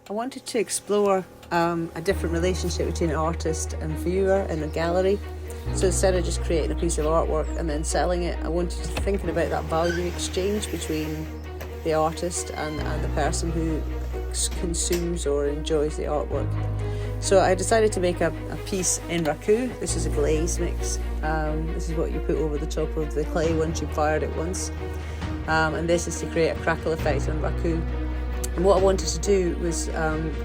I wanted to explore a different relationship between artist and viewer in a gallery. So instead of just creating a piece of artwork and then selling it, I wanted to thinking about that value exchange between the artist and the person who consumes or enjoys the artwork. So I decided to make a piece in Raku. This is a glaze mix. This is what you put over the top of the clay once you've fired it once. And this is to create a crackle effect on Raku. And what I wanted to do was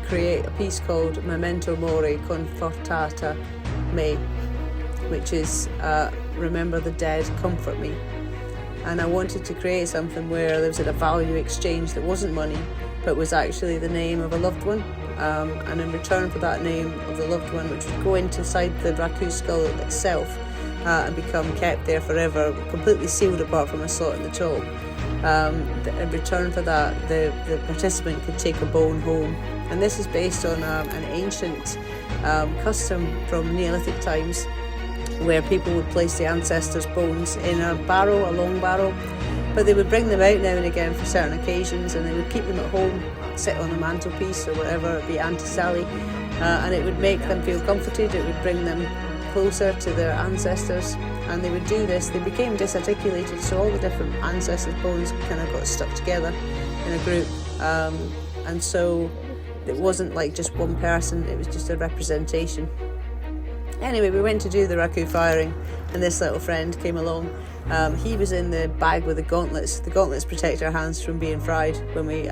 create a piece called Memento, Mori, Conforta, which is remember the dead, comfort me. And I wanted to create something where there was a value exchange that wasn't money, but was actually the name of a loved one. And in return for that name of the loved one, which would go inside the Raku skull itself and become kept there forever, completely sealed apart from a slot in the top. In return for that, the participant could take a bone home. And this is based on an ancient custom from Neolithic times, where people would place the ancestors' bones in a barrow, a long barrow, but they would bring them out now and again for certain occasions, and they would keep them at home, sit on a mantelpiece or whatever, it'd be Auntie Sally, and it would make them feel comforted, it would bring them closer to their ancestors. And they would do this, they became disarticulated, so all the different ancestors' bones kind of got stuck together in a group, and so it wasn't like just one person, it was just a representation. Anyway, we went to do the Raku firing, and this little friend came along. He was in the bag with the gauntlets. The gauntlets protect our hands from being fried when we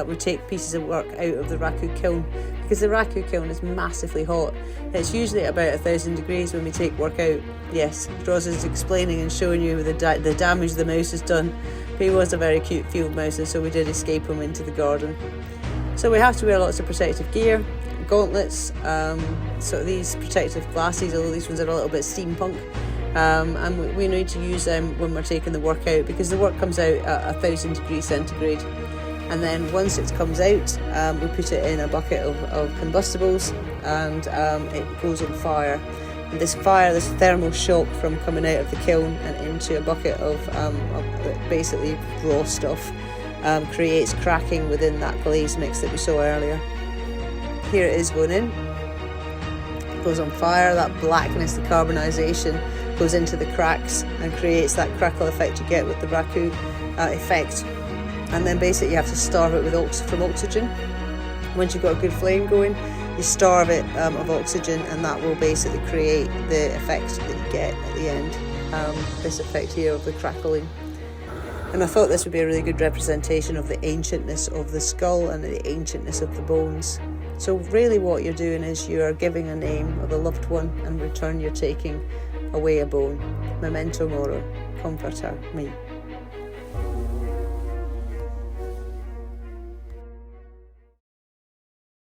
we take pieces of work out of the Raku kiln, because the Raku kiln is massively hot. It's usually about 1,000 degrees when we take work out. Yes, Roz is explaining and showing you the damage the mouse has done. But he was a very cute field mouse, and so we did escape him into the garden. So we have to wear lots of protective gear, gauntlets, so these protective glasses, although these ones are a little bit steampunk, and we need to use them when we're taking the work out, because the work comes out at 1,000 degrees centigrade. And then once it comes out, we put it in a bucket of combustibles, and it goes on fire. And this thermal shock from coming out of the kiln and into a bucket of basically raw stuff creates cracking within that glaze mix that we saw earlier. Here it is going in. It goes on fire, that blackness, the carbonisation goes into the cracks and creates that crackle effect you get with the Raku effect. And then basically you have to starve it from oxygen. Once you've got a good flame going, you starve it of oxygen, and that will basically create the effect that you get at the end. This effect here of the crackling. And I thought this would be a really good representation of the ancientness of the skull and the ancientness of the bones. So really what you're doing is you're giving a name of a loved one, and in return you're taking away a bone. Memento mori, comforta me.